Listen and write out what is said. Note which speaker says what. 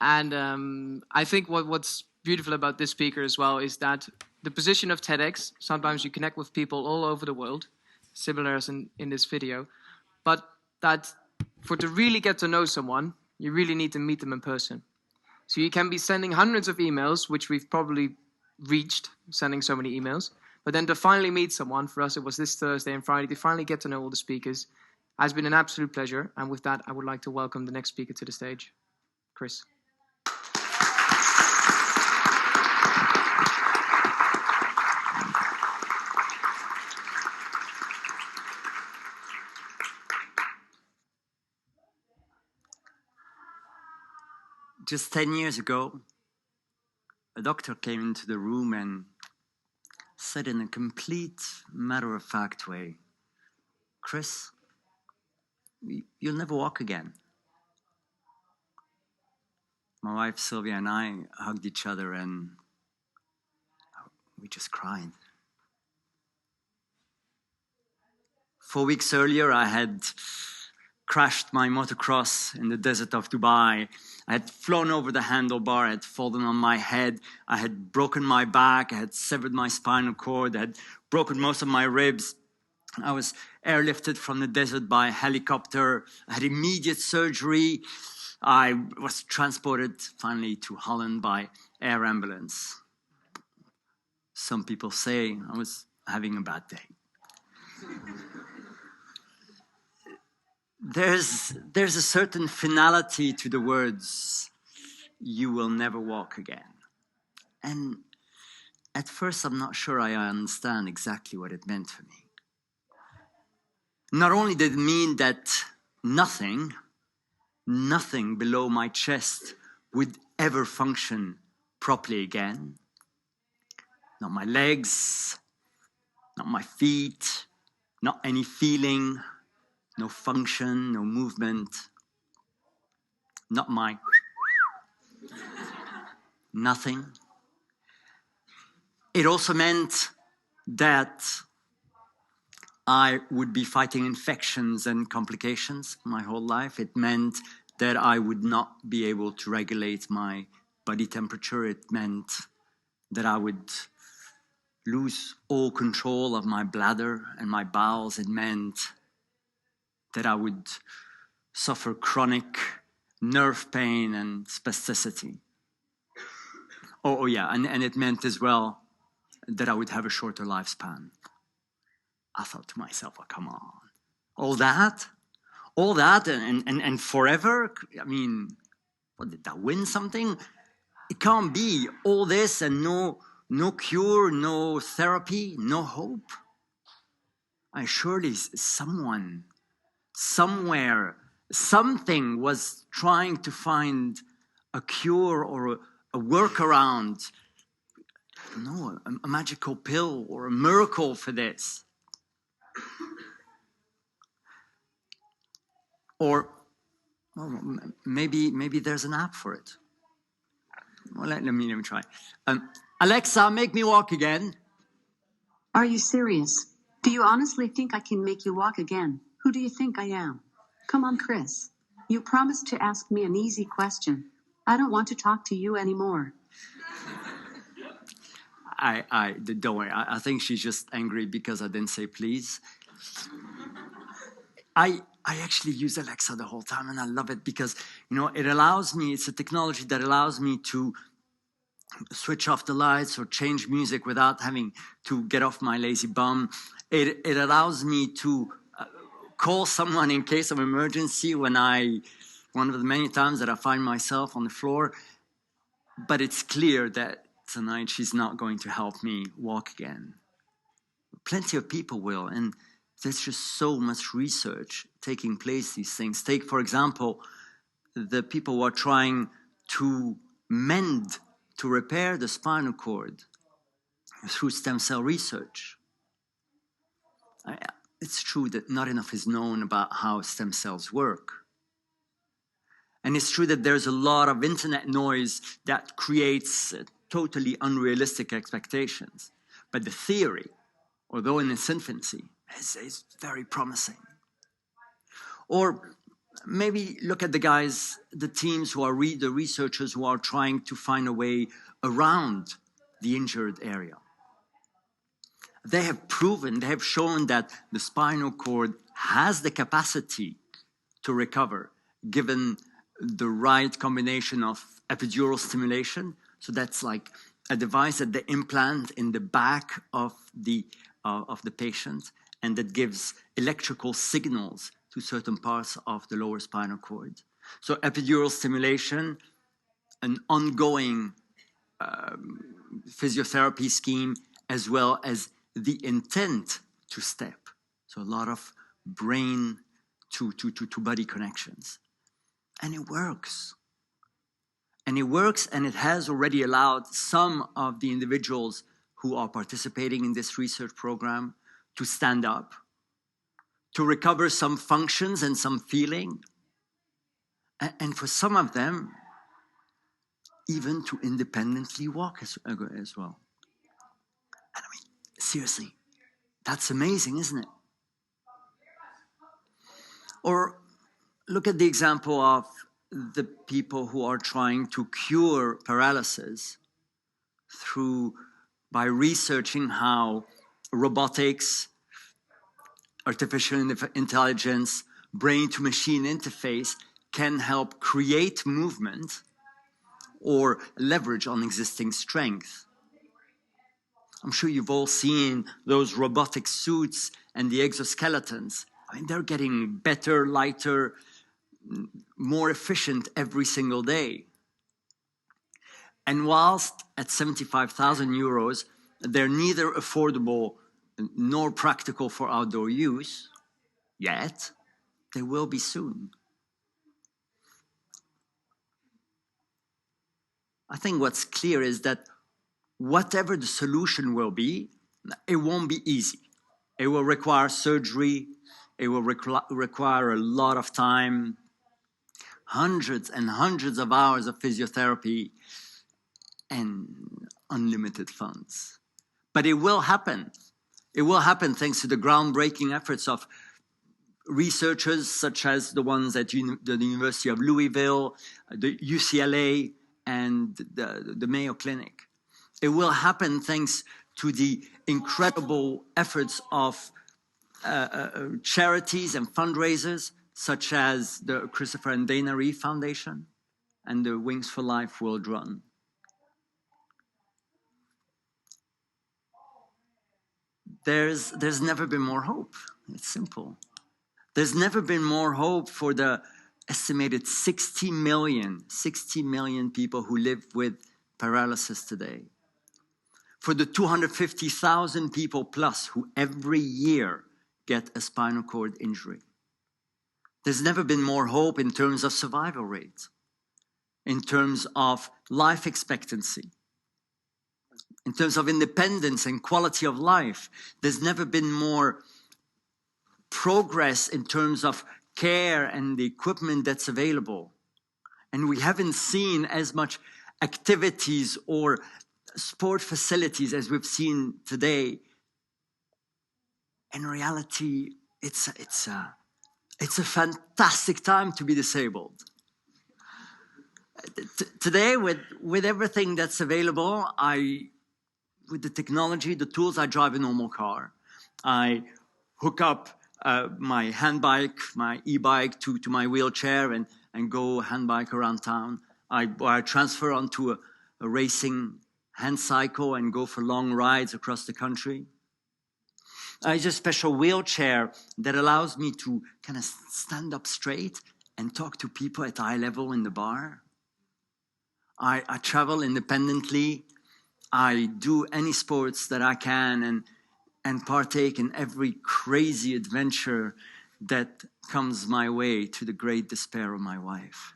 Speaker 1: And I think what's beautiful about this speaker as well is that the position of TEDx, sometimes you connect with people all over the world, similar as in this video, but that to really get to know someone, you really need to meet them in person. So you can be sending hundreds of emails, which we've probably reached, sending so many emails, but then to finally meet someone, for us it was this Thursday and Friday, to finally get to know all the speakers, has been an absolute pleasure. And with that, I would like to welcome the next speaker to the stage, Chris.
Speaker 2: Just 10 years ago, a doctor came into the room and said in a complete matter-of-fact way, "Chris, you'll never walk again." My wife Sylvia and I hugged each other and we just cried. 4 weeks earlier, I had crashed my motocross in the desert of Dubai. I had flown over the handlebar, I had fallen on my head, I had broken my back, I had severed my spinal cord, I had broken most of my ribs. I was airlifted from the desert by a helicopter, I had immediate surgery. I was transported finally to Holland by air ambulance. Some people say I was having a bad day. There's a certain finality to the words, "You will never walk again." And at first, I'm not sure I understand exactly what it meant for me. Not only did it mean that nothing below my chest would ever function properly again. Not my legs, not my feet, not any feeling, no function, no movement, not my nothing. It also meant that I would be fighting infections and complications my whole life. It meant that I would not be able to regulate my body temperature. It meant that I would lose all control of my bladder and my bowels. It meant that I would suffer chronic nerve pain and spasticity. Oh yeah, and it meant as well that I would have a shorter lifespan. I thought to myself, oh, come on. All that and forever? I mean, what, did I win something? It can't be all this and no cure, no therapy, no hope. Surely someone, somewhere, something was trying to find a cure or a workaround. I don't know, a magical pill or a miracle for this. Or well, maybe there's an app for it. Well, let me try. Alexa, make me walk again.
Speaker 3: Are you serious? Do you honestly think I can make you walk again? Who do you think I am? Come on, Chris. You promised to ask me an easy question. I don't want to talk to you anymore.
Speaker 2: Don't worry. I think she's just angry because I didn't say please. I actually use Alexa the whole time, and I love it because, it allows me, it's a technology that allows me to switch off the lights or change music without having to get off my lazy bum. It allows me to call someone in case of emergency one of the many times that I find myself on the floor. But it's clear that tonight she's not going to help me walk again. Plenty of people will, and there's just so much research taking place, these things. Take, for example, the people who are trying to repair the spinal cord through stem cell research. It's true that not enough is known about how stem cells work. And it's true that there's a lot of internet noise that creates totally unrealistic expectations. But the theory, although in its infancy, is very promising. Or maybe look at the guys, the teams who are the researchers who are trying to find a way around the injured area. They have proven, they have shown that the spinal cord has the capacity to recover given the right combination of epidural stimulation. So that's like a device that they implant in the back of the patient, and that gives electrical signals to certain parts of the lower spinal cord. So epidural stimulation, an ongoing physiotherapy scheme, as well as the intent to step. So a lot of brain to body connections. And it works. And it works, and it has already allowed some of the individuals who are participating in this research program to stand up, to recover some functions and some feeling, and for some of them, even to independently walk as well. And I mean, seriously, that's amazing, isn't it? Or look at the example of the people who are trying to cure paralysis by researching how robotics, artificial intelligence, brain-to-machine interface can help create movement or leverage on existing strength. I'm sure you've all seen those robotic suits and the exoskeletons. I mean, they're getting better, lighter, more efficient every single day. And whilst at 75,000 euros, they're neither affordable nor practical for outdoor use, yet they will be soon. I think what's clear is that whatever the solution will be, it won't be easy. It will require surgery, it will require a lot of time, hundreds and hundreds of hours of physiotherapy, and unlimited funds. But it will happen. It will happen thanks to the groundbreaking efforts of researchers such as the ones at the University of Louisville, the UCLA, and the Mayo Clinic. It will happen thanks to the incredible efforts of charities and fundraisers such as the Christopher and Dana Reeve Foundation and the Wings for Life World Run. There's never been more hope. It's simple. There's never been more hope for the estimated 60 million people who live with paralysis today. For the 250,000 people plus who every year get a spinal cord injury. There's never been more hope in terms of survival rate, in terms of life expectancy, in terms of independence and quality of life. There's never been more progress in terms of care and the equipment that's available. And we haven't seen as much activities or sport facilities as we've seen today. In reality, it's a fantastic time to be disabled. Today, with everything that's available, with the technology, the tools, I drive a normal car. I hook up my handbike, my e-bike to my wheelchair and go handbike around town. I transfer onto a racing hand cycle and go for long rides across the country. I use a special wheelchair that allows me to kind of stand up straight and talk to people at eye level in the bar. I travel independently. I do any sports that I can and partake in every crazy adventure that comes my way, to the great despair of my wife.